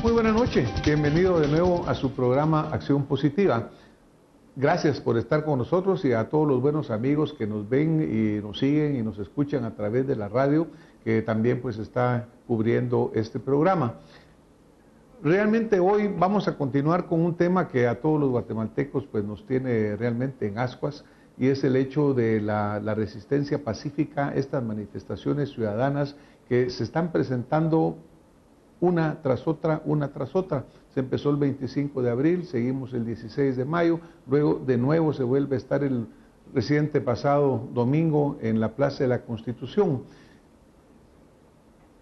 Muy buena noche. Bienvenido de nuevo a su programa Acción Positiva. Gracias por estar con nosotros y a todos los buenos amigos que nos ven y nos siguen y nos escuchan a través de la radio, que también pues está cubriendo este programa. Realmente hoy vamos a continuar con un tema que a todos los guatemaltecos pues nos tiene realmente en ascuas, y es el hecho de la resistencia pacífica, estas manifestaciones ciudadanas que se están presentando una tras otra, una tras otra. Se empezó el 25 de abril, seguimos el 16 de mayo, luego de nuevo se vuelve a estar el reciente pasado domingo en la Plaza de la Constitución.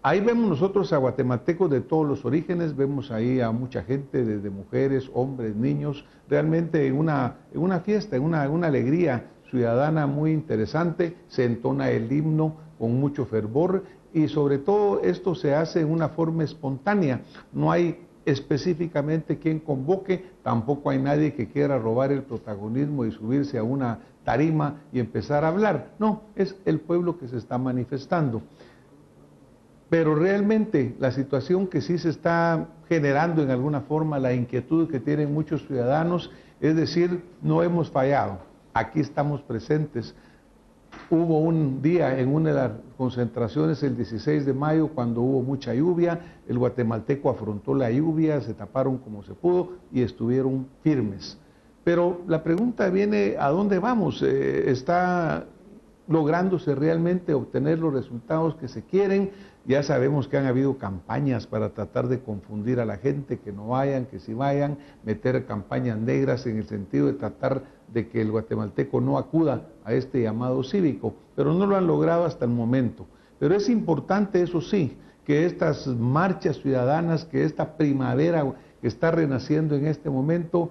Ahí vemos nosotros a guatemaltecos de todos los orígenes, vemos ahí a mucha gente, desde mujeres, hombres, niños, realmente en una fiesta, en una alegría ciudadana muy interesante. Se entona el himno con mucho fervor y sobre todo esto se hace en una forma espontánea. No hay específicamente quien convoque, tampoco hay nadie que quiera robar el protagonismo y subirse a una tarima y empezar a hablar. No, es el pueblo que se está manifestando. Pero realmente la situación que sí se está generando en alguna forma, la inquietud que tienen muchos ciudadanos, es decir, no hemos fallado, aquí estamos presentes. Hubo un día en una de las concentraciones, el 16 de mayo, cuando hubo mucha lluvia, el guatemalteco afrontó la lluvia, se taparon como se pudo y estuvieron firmes. Pero la pregunta viene, ¿a dónde vamos? ¿Está lográndose realmente obtener los resultados que se quieren? Ya sabemos que han habido campañas para tratar de confundir a la gente, que no vayan, que sí vayan, meter campañas negras en el sentido de tratar de que el guatemalteco no acuda a este llamado cívico, pero no lo han logrado hasta el momento. Pero es importante, eso sí, que estas marchas ciudadanas, que esta primavera que está renaciendo en este momento,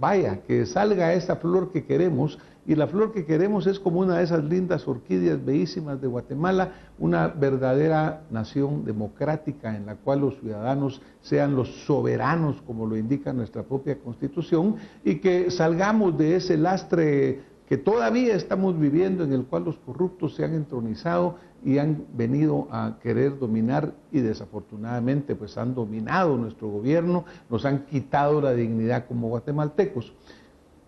vaya, que salga esa flor que queremos. Y la flor que queremos es como una de esas lindas orquídeas bellísimas de Guatemala, una verdadera nación democrática en la cual los ciudadanos sean los soberanos, como lo indica nuestra propia Constitución, y que salgamos de ese lastre que todavía estamos viviendo, en el cual los corruptos se han entronizado y han venido a querer dominar, y desafortunadamente pues han dominado nuestro gobierno, nos han quitado la dignidad como guatemaltecos.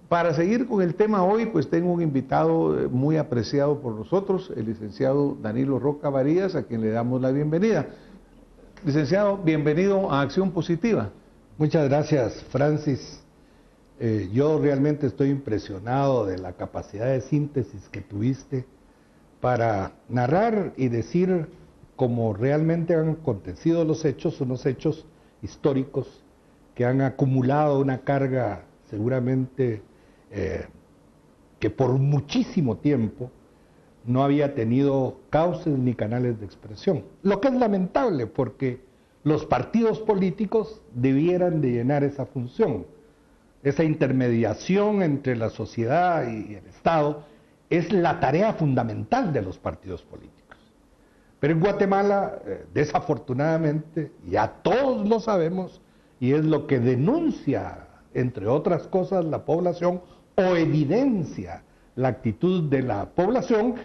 Para seguir con el tema hoy, pues tengo un invitado muy apreciado por nosotros, el licenciado Danilo Roca Varías, a quien le damos la bienvenida. Licenciado, bienvenido a Acción Positiva. Muchas gracias, Francis. Yo realmente estoy impresionado de la capacidad de síntesis que tuviste para narrar y decir cómo realmente han acontecido los hechos, unos hechos históricos que han acumulado una carga seguramente que por muchísimo tiempo no había tenido cauces ni canales de expresión. Lo que es lamentable, porque los partidos políticos debieran de llenar esa función. Esa intermediación entre la sociedad y el Estado es la tarea fundamental de los partidos políticos. Pero en Guatemala, desafortunadamente, ya todos lo sabemos, y es lo que denuncia, entre otras cosas, la población, o evidencia la actitud de la población,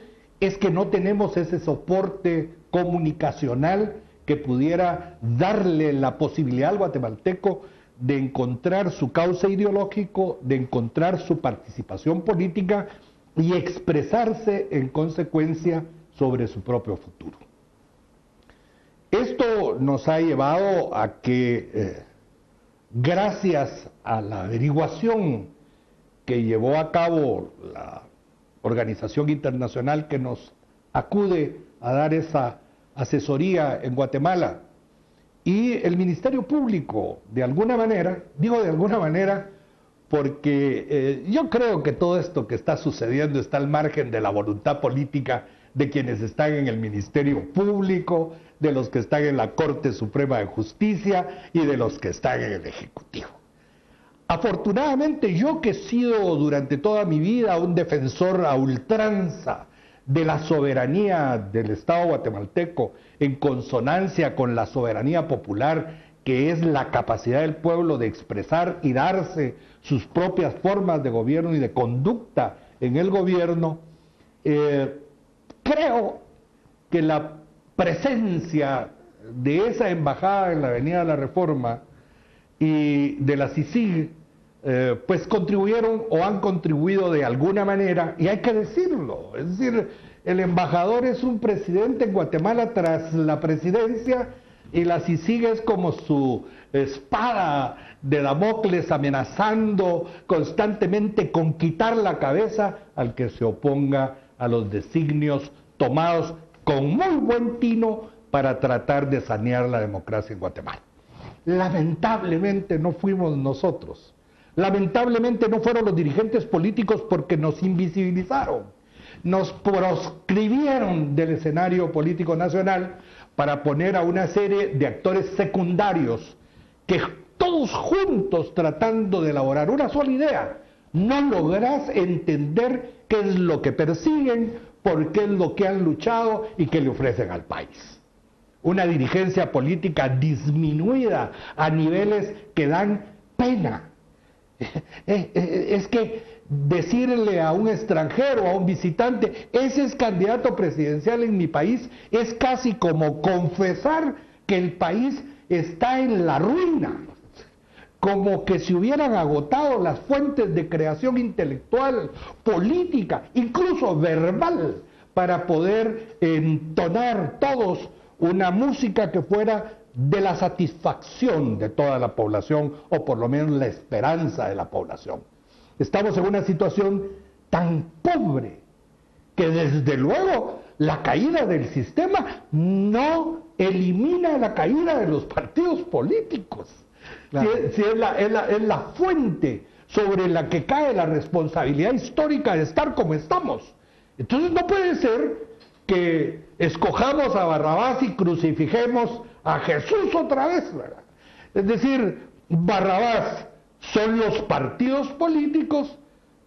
es que no tenemos ese soporte comunicacional que pudiera darle la posibilidad al guatemalteco de encontrar su cauce ideológico, de encontrar su participación política y expresarse en consecuencia sobre su propio futuro. Esto nos ha llevado a que, gracias a la averiguación que llevó a cabo la organización internacional que nos acude a dar esa asesoría en Guatemala, y el Ministerio Público, de alguna manera, digo de alguna manera porque yo creo que todo esto que está sucediendo está al margen de la voluntad política de quienes están en el Ministerio Público, de los que están en la Corte Suprema de Justicia y de los que están en el Ejecutivo. Afortunadamente, yo que he sido durante toda mi vida un defensor a ultranza de la soberanía del Estado guatemalteco, en consonancia con la soberanía popular, que es la capacidad del pueblo de expresar y darse sus propias formas de gobierno y de conducta en el gobierno, creo que la presencia de esa embajada en la Avenida de la Reforma y de la CICIG, pues contribuyeron o han contribuido de alguna manera, y hay que decirlo, es decir, el embajador es un presidente en Guatemala tras la presidencia, y la CICIG es como su espada de Damocles amenazando constantemente con quitar la cabeza al que se oponga a los designios tomados con muy buen tino para tratar de sanear la democracia en Guatemala. Lamentablemente no fuimos nosotros, lamentablemente no fueron los dirigentes políticos, porque nos invisibilizaron, nos proscribieron del escenario político nacional para poner a una serie de actores secundarios que todos juntos tratando de elaborar una sola idea, no lográs entender qué es lo que persiguen, por qué es lo que han luchado y qué le ofrecen al país. Una dirigencia política disminuida a niveles que dan pena. Es que decirle a un extranjero, a un visitante, ese es candidato presidencial en mi país, es casi como confesar que el país está en la ruina, como que se hubieran agotado las fuentes de creación intelectual, política, incluso verbal, para poder entonar todos una música que fuera de la satisfacción de toda la población, o por lo menos la esperanza de la población. Estamos en una situación tan pobre que desde luego la caída del sistema no elimina la caída de los partidos políticos. Claro. Si es la fuente sobre la que cae la responsabilidad histórica de estar como estamos. Entonces no puede ser que escojamos a Barrabás y crucifiquemos a Jesús otra vez, ¿verdad? Es decir, Barrabás son los partidos políticos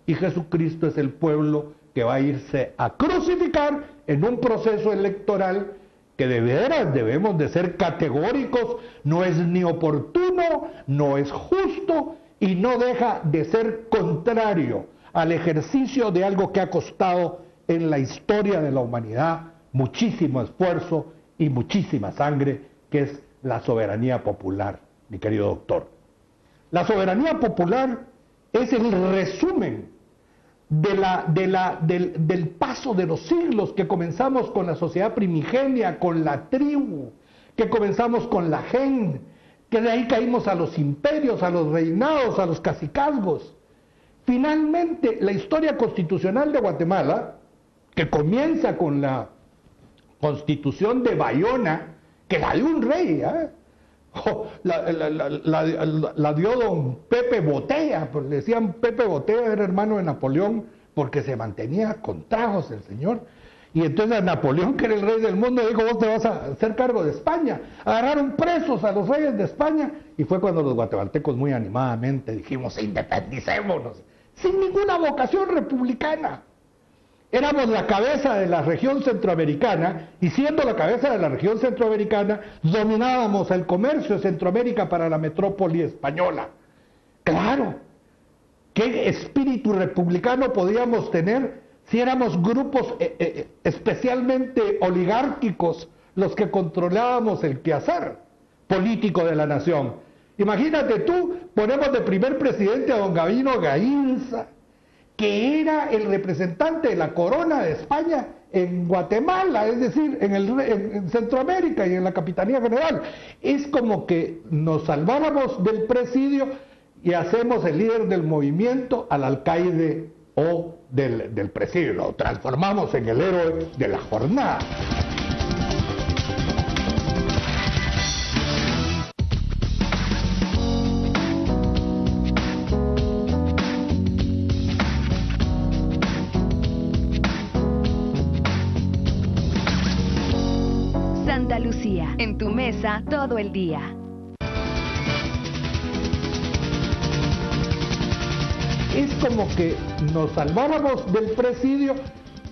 y Jesucristo es el pueblo que va a irse a crucificar en un proceso electoral que de veras debemos de ser categóricos, no es ni oportuno, no es justo y no deja de ser contrario al ejercicio de algo que ha costado en la historia de la humanidad muchísimo esfuerzo y muchísima sangre, que es la soberanía popular, mi querido doctor. La soberanía popular es el resumen del paso de los siglos, que comenzamos con la sociedad primigenia, con la tribu, que comenzamos con la gente, que de ahí caímos a los imperios, a los reinados, a los cacicazgos. Finalmente, la historia constitucional de Guatemala, que comienza con la Constitución de Bayona, que la dio un rey, la dio don Pepe Botella, porque le decían Pepe Botella, era hermano de Napoleón, porque se mantenía con tragos el señor. Y entonces a Napoleón, que era el rey del mundo, dijo: vos te vas a hacer cargo de España. Agarraron presos a los reyes de España, y fue cuando los guatemaltecos muy animadamente dijimos: independicémonos, sin ninguna vocación republicana. Éramos la cabeza de la región centroamericana, y siendo la cabeza de la región centroamericana, dominábamos el comercio de Centroamérica para la metrópoli española. Claro, ¿qué espíritu republicano podíamos tener si éramos grupos especialmente oligárquicos los que controlábamos el quehacer político de la nación? Imagínate tú, ponemos de primer presidente a don Gabino Gainza, que era el representante de la corona de España en Guatemala, es decir, en Centroamérica y en la Capitanía General. Es como que nos salváramos del presidio y hacemos el líder del movimiento al alcaide o del presidio, lo transformamos en el héroe de la jornada. Santa Lucía, en tu mesa todo el día. Es como que nos salváramos del presidio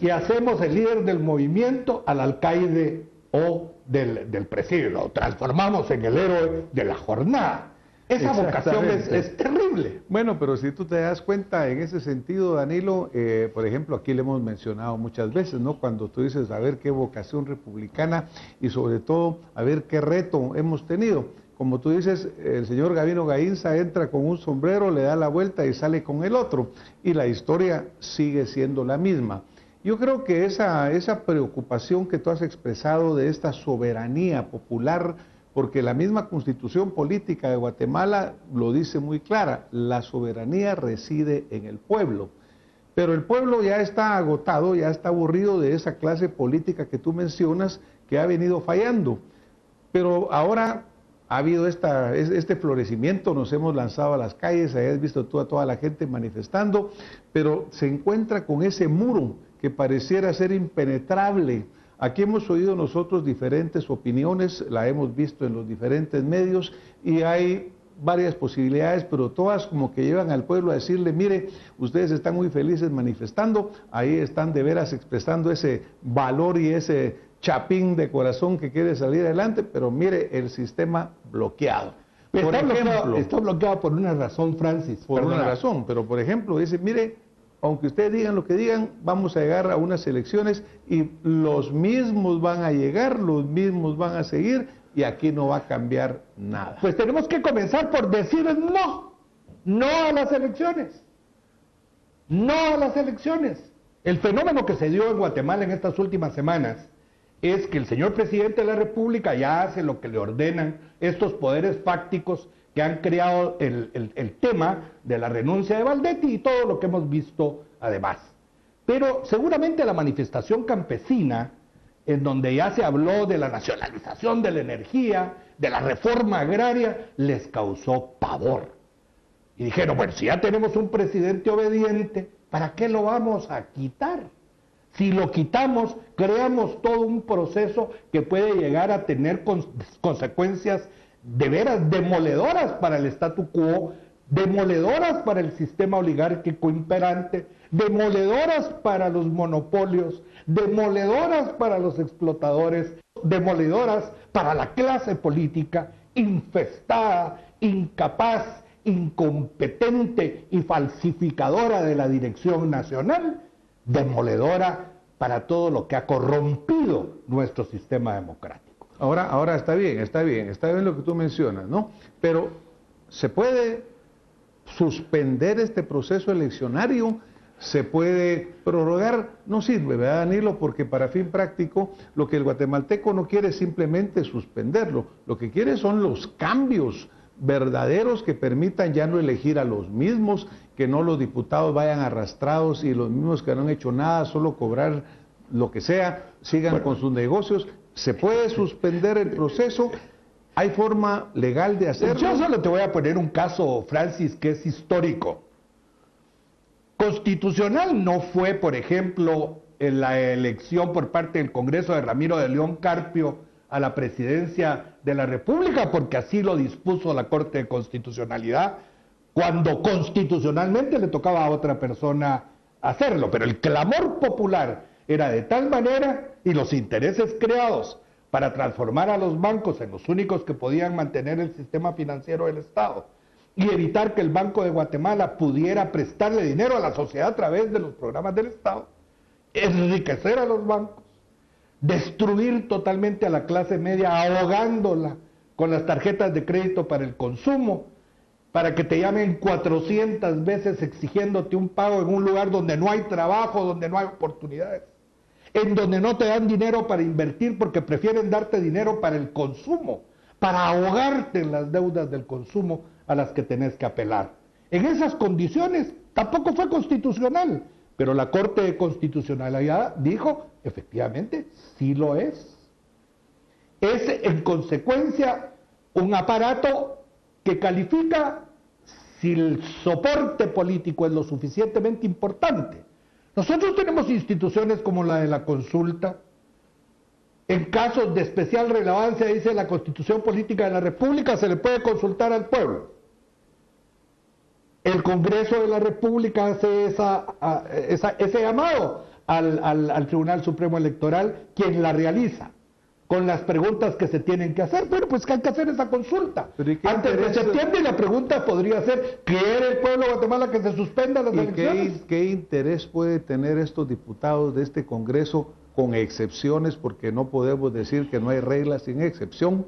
y hacemos el líder del movimiento al alcaide o del presidio, lo transformamos en el héroe de la jornada. Esa vocación es terrible. Bueno, pero si tú te das cuenta en ese sentido, Danilo, por ejemplo, aquí le hemos mencionado muchas veces, ¿no? Cuando tú dices, a ver qué vocación republicana y sobre todo, a ver qué reto hemos tenido. Como tú dices, el señor Gabino Gainza entra con un sombrero, le da la vuelta y sale con el otro. Y la historia sigue siendo la misma. Yo creo que esa preocupación que tú has expresado de esta soberanía popular, porque la misma Constitución Política de Guatemala lo dice muy clara, la soberanía reside en el pueblo. Pero el pueblo ya está agotado, ya está aburrido de esa clase política que tú mencionas, que ha venido fallando. Pero ahora ha habido este florecimiento, nos hemos lanzado a las calles, has visto tú a toda la gente manifestando, pero se encuentra con ese muro que pareciera ser impenetrable. Aquí hemos oído nosotros diferentes opiniones, la hemos visto en los diferentes medios y hay varias posibilidades, pero todas como que llevan al pueblo a decirle, mire, ustedes están muy felices manifestando, ahí están de veras expresando ese valor y ese chapín de corazón que quiere salir adelante, pero mire, el sistema bloqueado. Está bloqueado por una razón, Francis. Por una razón, pero por ejemplo, dice, mire, aunque ustedes digan lo que digan, vamos a llegar a unas elecciones y los mismos van a llegar, los mismos van a seguir y aquí no va a cambiar nada. Pues tenemos que comenzar por decir no a las elecciones, no a las elecciones. El fenómeno que se dio en Guatemala en estas últimas semanas es que el señor presidente de la República ya hace lo que le ordenan estos poderes fácticos que han creado el tema de la renuncia de Valdetti y todo lo que hemos visto además. Pero seguramente la manifestación campesina, en donde ya se habló de la nacionalización de la energía, de la reforma agraria, les causó pavor. Y dijeron, bueno, si ya tenemos un presidente obediente, ¿para qué lo vamos a quitar? Si lo quitamos, creamos todo un proceso que puede llegar a tener consecuencias de veras demoledoras para el statu quo, demoledoras para el sistema oligárquico imperante, demoledoras para los monopolios, demoledoras para los explotadores, demoledoras para la clase política infestada, incapaz, incompetente y falsificadora de la dirección nacional, demoledora para todo lo que ha corrompido nuestro sistema democrático. Ahora está bien lo que tú mencionas, ¿no? Pero se puede suspender este proceso eleccionario, se puede prorrogar, no sirve, ¿verdad, Danilo? Porque para fin práctico, lo que el guatemalteco no quiere es simplemente suspenderlo, lo que quiere son los cambios verdaderos que permitan ya no elegir a los mismos, que no los diputados vayan arrastrados y los mismos que no han hecho nada, solo cobrar lo que sea, sigan con sus negocios. ¿Se puede suspender el proceso? ¿Hay forma legal de hacerlo? Yo solo te voy a poner un caso, Francis, que es histórico. Constitucional no fue, por ejemplo, en la elección por parte del Congreso de Ramiro de León Carpio a la presidencia de la República, porque así lo dispuso la Corte de Constitucionalidad, cuando constitucionalmente le tocaba a otra persona hacerlo. Pero el clamor popular era de tal manera, y los intereses creados para transformar a los bancos en los únicos que podían mantener el sistema financiero del Estado y evitar que el Banco de Guatemala pudiera prestarle dinero a la sociedad a través de los programas del Estado, enriquecer a los bancos, destruir totalmente a la clase media, ahogándola con las tarjetas de crédito para el consumo, para que te llamen 400 veces exigiéndote un pago en un lugar donde no hay trabajo, donde no hay oportunidades, en donde no te dan dinero para invertir porque prefieren darte dinero para el consumo, para ahogarte en las deudas del consumo a las que tenés que apelar. En esas condiciones tampoco fue constitucional, pero la Corte de Constitucionalidad dijo, efectivamente, sí lo es. Es en consecuencia un aparato que califica si el soporte político es lo suficientemente importante. Nosotros tenemos instituciones como la de la consulta. En casos de especial relevancia, dice la Constitución Política de la República, se le puede consultar al pueblo. El Congreso de la República hace ese llamado al Tribunal Supremo Electoral, quien la realiza, con las preguntas que se tienen que hacer. Bueno, pues que hay que hacer esa consulta antes de septiembre, y la pregunta podría ser: ¿quiere el pueblo de Guatemala que se suspendan las elecciones? ¿Qué interés puede tener estos diputados de este Congreso, con excepciones, porque no podemos decir que no hay reglas sin excepción,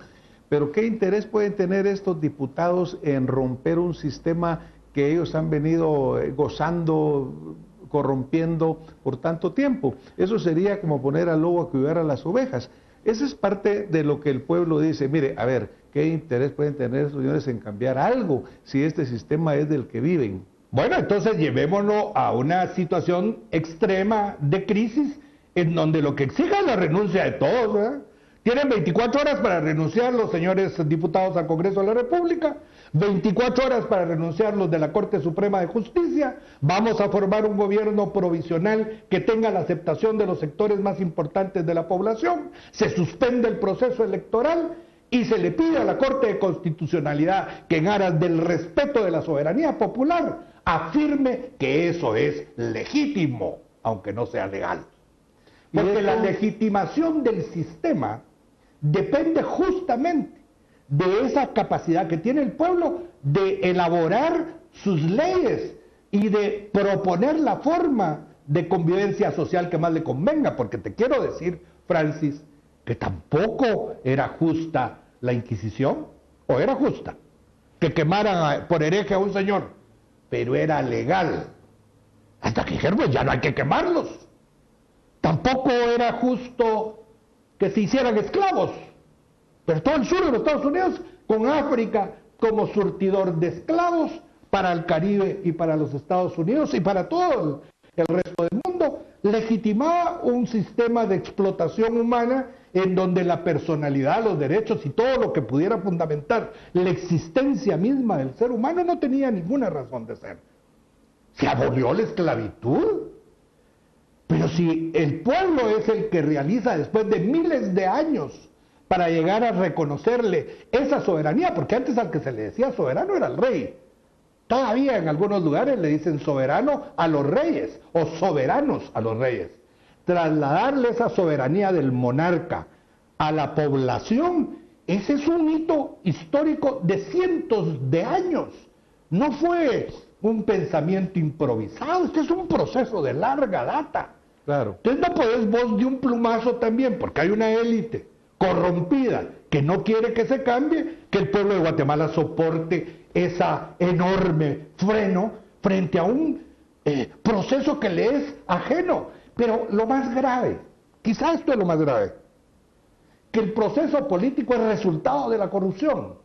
pero qué interés pueden tener estos diputados en romper un sistema que ellos han venido gozando, corrompiendo por tanto tiempo? Eso sería como poner al lobo a cuidar a las ovejas. Esa es parte de lo que el pueblo dice. Mire, a ver, ¿qué interés pueden tener estos señores en cambiar algo si este sistema es del que viven? Bueno, entonces llevémoslo a una situación extrema de crisis, en donde lo que exige es la renuncia de todos, ¿verdad? Tienen 24 horas para renunciar los señores diputados al Congreso de la República, 24 horas para renunciar los de la Corte Suprema de Justicia. Vamos a formar un gobierno provisional que tenga la aceptación de los sectores más importantes de la población. Se suspende el proceso electoral y se le pide a la Corte de Constitucionalidad que, en aras del respeto de la soberanía popular, afirme que eso es legítimo, aunque no sea legal. Porque la legitimación del sistema depende justamente de esa capacidad que tiene el pueblo de elaborar sus leyes y de proponer la forma de convivencia social que más le convenga. Porque te quiero decir, Francis, que tampoco era justa la Inquisición, o era justa que quemaran por hereje a un señor, pero era legal. Hasta que dijeron: pues ya no hay que quemarlos. Tampoco era justo que se hicieran esclavos, pero todo el sur de los Estados Unidos, con África como surtidor de esclavos para el Caribe y para los Estados Unidos y para todo el resto del mundo, legitimaba un sistema de explotación humana en donde la personalidad, los derechos y todo lo que pudiera fundamentar la existencia misma del ser humano no tenía ninguna razón de ser. Se abolió la esclavitud. Pero si el pueblo es el que realiza, después de miles de años, para llegar a reconocerle esa soberanía, porque antes al que se le decía soberano era el rey. Todavía en algunos lugares le dicen soberano a los reyes, o soberanos a los reyes. Trasladarle esa soberanía del monarca a la población, ese es un hito histórico de cientos de años. No fue un pensamiento improvisado, este es un proceso de larga data. Claro. Entonces no podés vos de un plumazo también, porque hay una élite corrompida que no quiere que se cambie, que el pueblo de Guatemala soporte esa enorme freno frente a un proceso que le es ajeno. Pero lo más grave, quizás esto es lo más grave, que el proceso político es resultado de la corrupción.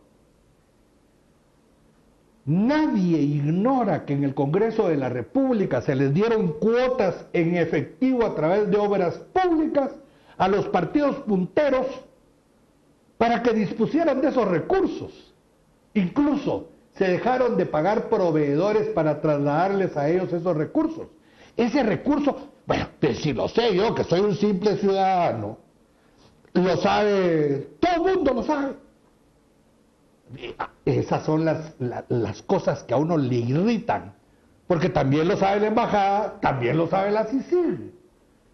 Nadie ignora que en el Congreso de la República se les dieron cuotas en efectivo a través de obras públicas a los partidos punteros para que dispusieran de esos recursos. Incluso se dejaron de pagar proveedores para trasladarles a ellos esos recursos. Ese recurso, bueno, pues si lo sé yo, que soy un simple ciudadano, lo sabe, todo el mundo lo sabe. Esas son las cosas que a uno le irritan, porque también lo sabe la embajada, también lo sabe la CICIG.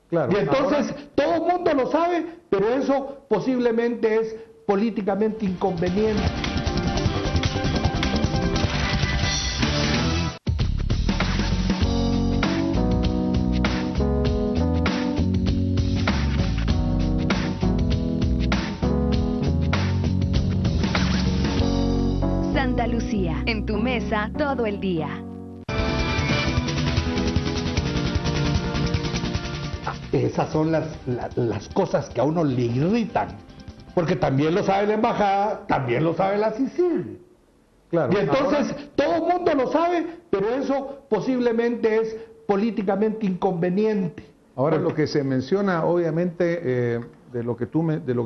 Claro, y entonces ahora todo el mundo lo sabe, pero eso posiblemente es políticamente inconveniente. Santa Lucía, en tu mesa todo el día. Esas son las cosas que a uno le irritan, porque también lo sabe la embajada, también lo sabe la CICIG. Claro, y entonces ahora todo el mundo lo sabe, pero eso posiblemente es políticamente inconveniente. Ahora lo que se menciona, obviamente, de lo que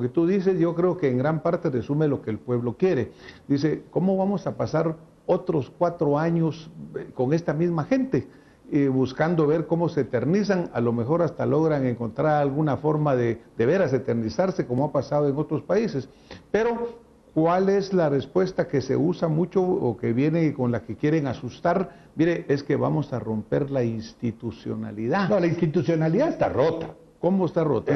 tú dices, yo creo que en gran parte resume lo que el pueblo quiere. Dice, ¿cómo vamos a pasar otros 4 años con esta misma gente? Buscando ver cómo se eternizan, a lo mejor hasta logran encontrar alguna forma de veras eternizarse, como ha pasado en otros países. Pero, ¿cuál es la respuesta que se usa mucho o que viene con la que quieren asustar? Mire, es que vamos a romper la institucionalidad. No, la institucionalidad está rota. ¿Cómo está rota?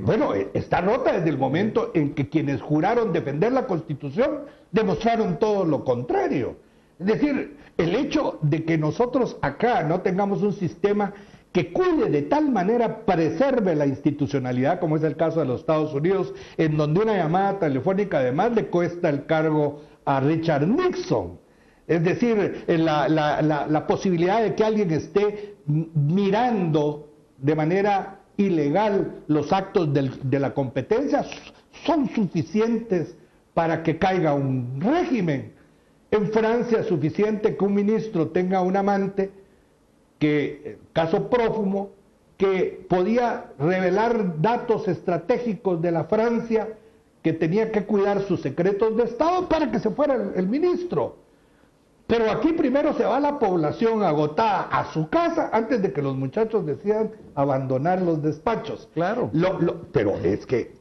Bueno, está rota desde el momento en que quienes juraron defender la Constitución demostraron todo lo contrario. Es decir, el hecho de que nosotros acá no tengamos un sistema que cuide de tal manera, preserve la institucionalidad, como es el caso de los Estados Unidos, en donde una llamada telefónica además le cuesta el cargo a Richard Nixon. Es decir, la posibilidad de que alguien esté mirando de manera ilegal los actos de la competencia son suficientes para que caiga un régimen. En Francia es suficiente que un ministro tenga un amante, que, caso prófumo, que podía revelar datos estratégicos de la Francia, que tenía que cuidar sus secretos de Estado para que se fuera el ministro. Pero aquí primero se va la población agotada a su casa antes de que los muchachos decidan abandonar los despachos. Claro. Pero es que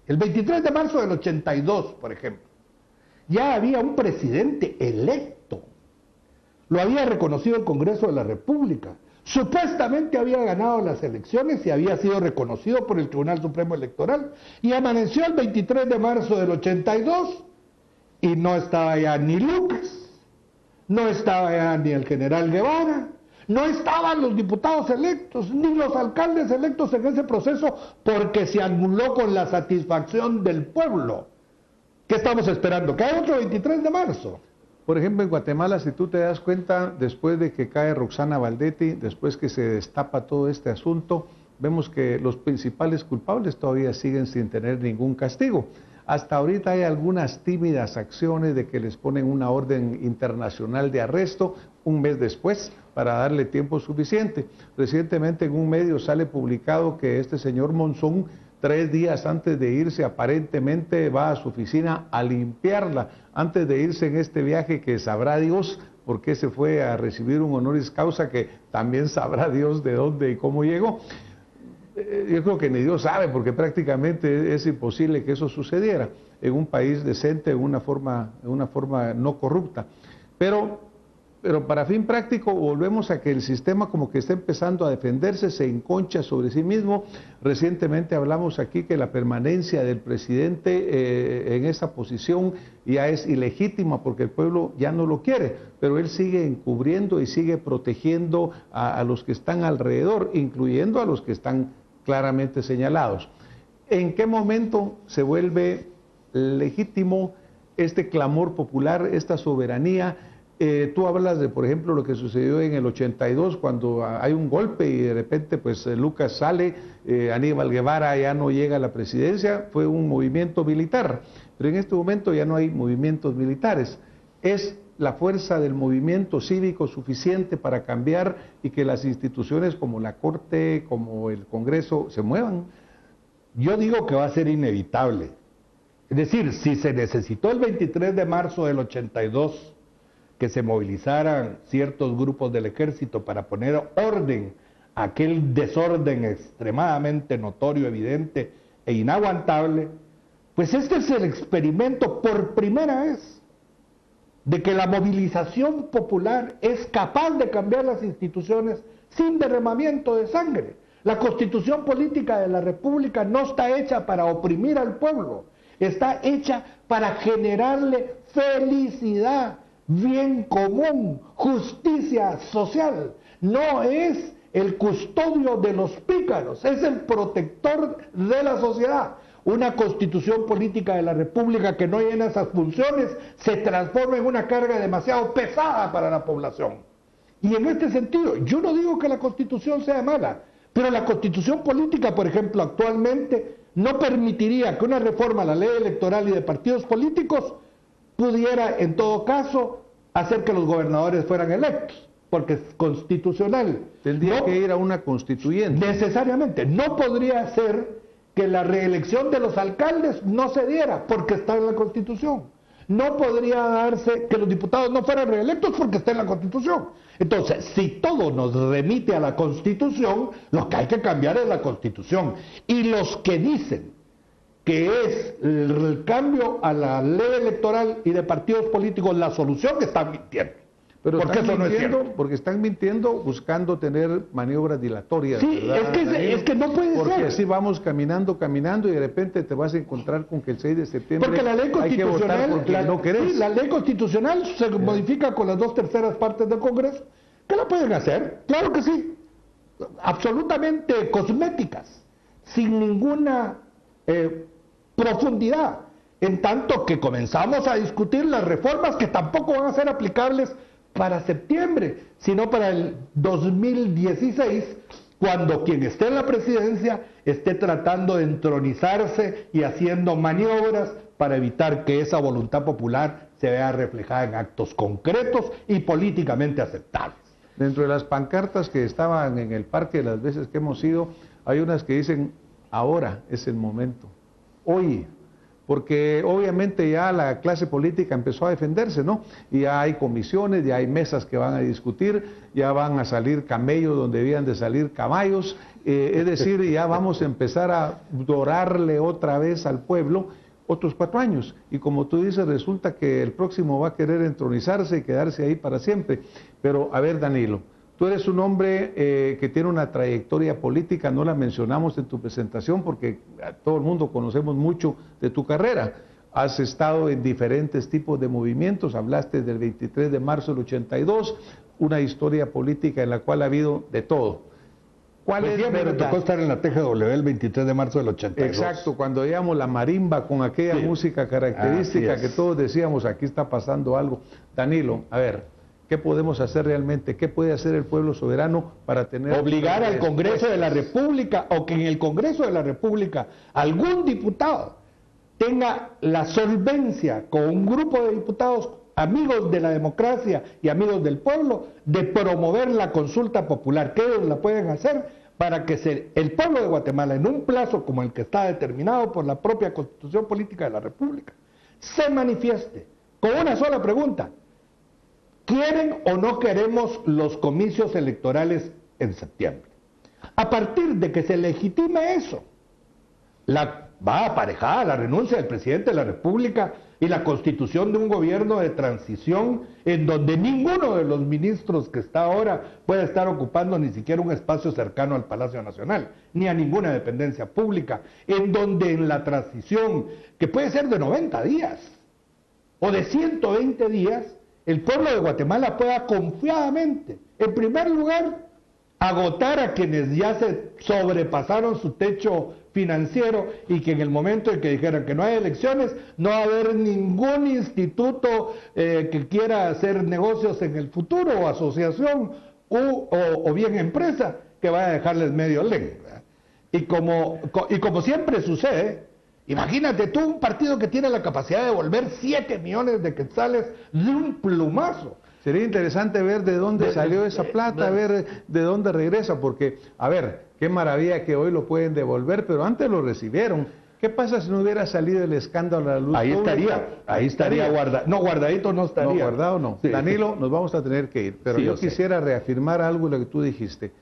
el 23 de marzo del 82, por ejemplo, ya había un presidente electo. Lo había reconocido el Congreso de la República. Supuestamente había ganado las elecciones y había sido reconocido por el Tribunal Supremo Electoral. Y amaneció el 23 de marzo del 82 y no estaba ya ni Lucas, no estaba ya ni el general Guevara, no estaban los diputados electos, ni los alcaldes electos en ese proceso, porque se anuló con la satisfacción del pueblo. ¿Qué estamos esperando? ¿Que haya otro 23 de marzo? Por ejemplo, en Guatemala, si tú te das cuenta, después de que cae Roxana Valdetti, después que se destapa todo este asunto, vemos que los principales culpables todavía siguen sin tener ningún castigo. Hasta ahorita hay algunas tímidas acciones de que les ponen una orden internacional de arresto un mes después para darle tiempo suficiente. Recientemente en un medio sale publicado que este señor Monzón, 3 días antes de irse, aparentemente va a su oficina a limpiarla, antes de irse en este viaje que sabrá Dios por qué se fue a recibir un honoris causa, que también sabrá Dios de dónde y cómo llegó. Yo creo que ni Dios sabe, porque prácticamente es imposible que eso sucediera en un país decente, en una forma no corrupta. Pero para fin práctico volvemos a que el sistema como que está empezando a defenderse, se enconcha sobre sí mismo. Recientemente hablamos aquí que la permanencia del presidente en esa posición ya es ilegítima porque el pueblo ya no lo quiere, pero él sigue encubriendo y sigue protegiendo a los que están alrededor, incluyendo a los que están claramente señalados. ¿En qué momento se vuelve legítimo este clamor popular, esta soberanía? Tú hablas de, por ejemplo, lo que sucedió en el 82, cuando hay un golpe y de repente pues Lucas sale, Aníbal Guevara ya no llega a la presidencia, fue un movimiento militar, pero en este momento ya no hay movimientos militares. ¿Es la fuerza del movimiento cívico suficiente para cambiar y que las instituciones como la Corte, como el Congreso, se muevan? Yo digo que va a ser inevitable. Es decir, si se necesitó el 23 de marzo del 82 que se movilizaran ciertos grupos del ejército para poner orden a aquel desorden extremadamente notorio, evidente e inaguantable, pues este es el experimento por primera vez de que la movilización popular es capaz de cambiar las instituciones sin derramamiento de sangre. La Constitución Política de la República no está hecha para oprimir al pueblo, está hecha para generarle felicidad, bien común, justicia social. No es el custodio de los pícaros, es el protector de la sociedad. Una Constitución Política de la República que no llena esas funciones se transforma en una carga demasiado pesada para la población. Y en este sentido, yo no digo que la Constitución sea mala, pero la Constitución Política, por ejemplo, actualmente no permitiría que una reforma a la ley electoral y de partidos políticos pudiera, en todo caso, hacer que los gobernadores fueran electos, porque es constitucional. Tendría que ir a una constituyente. Necesariamente. No podría ser que la reelección de los alcaldes no se diera, porque está en la Constitución. No podría darse que los diputados no fueran reelectos porque está en la Constitución. Entonces, si todo nos remite a la Constitución, lo que hay que cambiar es la Constitución. Y los que dicen que es el cambio a la ley electoral y de partidos políticos la solución, están mintiendo. Pero porque eso no es cierto. Porque están mintiendo buscando tener maniobras dilatorias. Sí, ¿verdad, es que no puede ser. Porque así vamos caminando y de repente te vas a encontrar con que el 6 de septiembre porque la ley hay que votar por quien no querés. Sí, la ley constitucional se modifica con las 2/3 partes del Congreso. ¿Qué la pueden hacer? Claro que sí. Absolutamente cosméticas, sin ninguna profundidad. En tanto que comenzamos a discutir las reformas que tampoco van a ser aplicables para septiembre, sino para el 2016, cuando quien esté en la presidencia esté tratando de entronizarse y haciendo maniobras para evitar que esa voluntad popular se vea reflejada en actos concretos y políticamente aceptables. Dentro de las pancartas que estaban en el parque las veces que hemos ido, hay unas que dicen, ahora es el momento, hoy. Porque obviamente ya la clase política empezó a defenderse, ¿no? Y ya hay comisiones, ya hay mesas que van a discutir, ya van a salir camellos donde debían de salir caballos, es decir, ya vamos a empezar a dorarle otra vez al pueblo otros 4 años. Y como tú dices, resulta que el próximo va a querer entronizarse y quedarse ahí para siempre. Pero, a ver, Danilo, tú eres un hombre que tiene una trayectoria política, no la mencionamos en tu presentación porque todo el mundo conocemos mucho de tu carrera. Has estado en diferentes tipos de movimientos, hablaste del 23 de marzo del 82, una historia política en la cual ha habido de todo. ¿Cuál Pues es sí, me tocó estar en la TGW el 23 de marzo del 82. Exacto, cuando oíamos la marimba con aquella música característica que todos decíamos, aquí está pasando algo. Danilo, a ver, ¿qué podemos hacer realmente? ¿Qué puede hacer el pueblo soberano para tener... Obligar al Congreso de la República, o que en el Congreso de la República algún diputado tenga la solvencia con un grupo de diputados amigos de la democracia y amigos del pueblo, de promover la consulta popular, que ellos la pueden hacer para que el pueblo de Guatemala, en un plazo como el que está determinado por la propia Constitución Política de la República, se manifieste con una sola pregunta: ¿quieren o no queremos los comicios electorales en septiembre? A partir de que se legitime eso, va aparejada la renuncia del presidente de la República y la constitución de un gobierno de transición en donde ninguno de los ministros que está ahora puede estar ocupando ni siquiera un espacio cercano al Palacio Nacional, ni a ninguna dependencia pública, en donde en la transición, que puede ser de 90 días o de 120 días, el pueblo de Guatemala pueda confiadamente, en primer lugar, agotar a quienes ya se sobrepasaron su techo financiero y que en el momento en que dijeran que no hay elecciones, no va a haber ningún instituto que quiera hacer negocios en el futuro, o asociación, o bien empresa, que vaya a dejarles medio lengua. Y como siempre sucede, imagínate tú un partido que tiene la capacidad de devolver 7 millones de quetzales de un plumazo. Sería interesante ver de dónde salió esa plata, ver de dónde regresa, porque, a ver, qué maravilla que hoy lo pueden devolver, pero antes lo recibieron. ¿Qué pasa si no hubiera salido el escándalo a la luz pública? Ahí estaría guardado. No, guardadito no estaría. No, guardado no. Sí. Danilo, nos vamos a tener que ir, pero sí, yo quisiera reafirmar algo de lo que tú dijiste.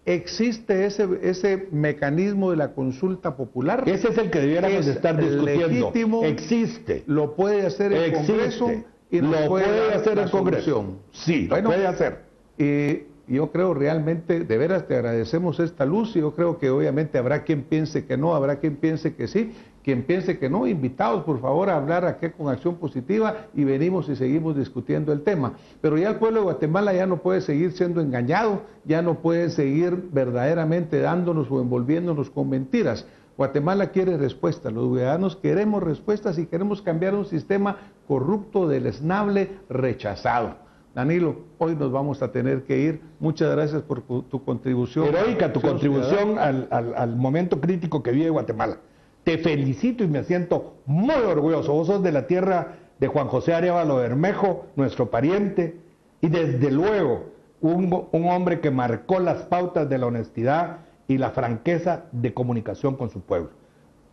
¿Existe ese mecanismo de la consulta popular? Ese es el que debiéramos de estar discutiendo. Legítimo, existe. Lo puede hacer el Congreso y lo puede hacer el Congreso. Sí, lo puede hacer. Y yo creo realmente, de veras te agradecemos esta luz, y yo creo que obviamente habrá quien piense que no, habrá quien piense que sí, quien piense que no, invitados por favor a hablar aquí con Acción Positiva y venimos y seguimos discutiendo el tema. Pero ya el pueblo de Guatemala ya no puede seguir siendo engañado, ya no puede seguir verdaderamente dándonos o envolviéndonos con mentiras. Guatemala quiere respuestas, los ciudadanos queremos respuestas y queremos cambiar un sistema corrupto, deleznable, rechazado. Danilo, hoy nos vamos a tener que ir. Muchas gracias por tu contribución. Heroica tu contribución al momento crítico que vive Guatemala. Te felicito y me siento muy orgulloso. Vos sos de la tierra de Juan José Arévalo Bermejo, nuestro pariente, y desde luego un hombre que marcó las pautas de la honestidad y la franqueza de comunicación con su pueblo.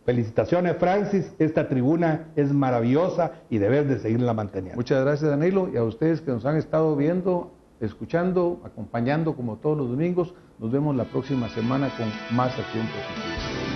Felicitaciones, Francis, esta tribuna es maravillosa y debes de seguirla manteniendo. Muchas gracias, Danilo, y a ustedes que nos han estado viendo, escuchando, acompañando como todos los domingos. Nos vemos la próxima semana con más Acción Positiva.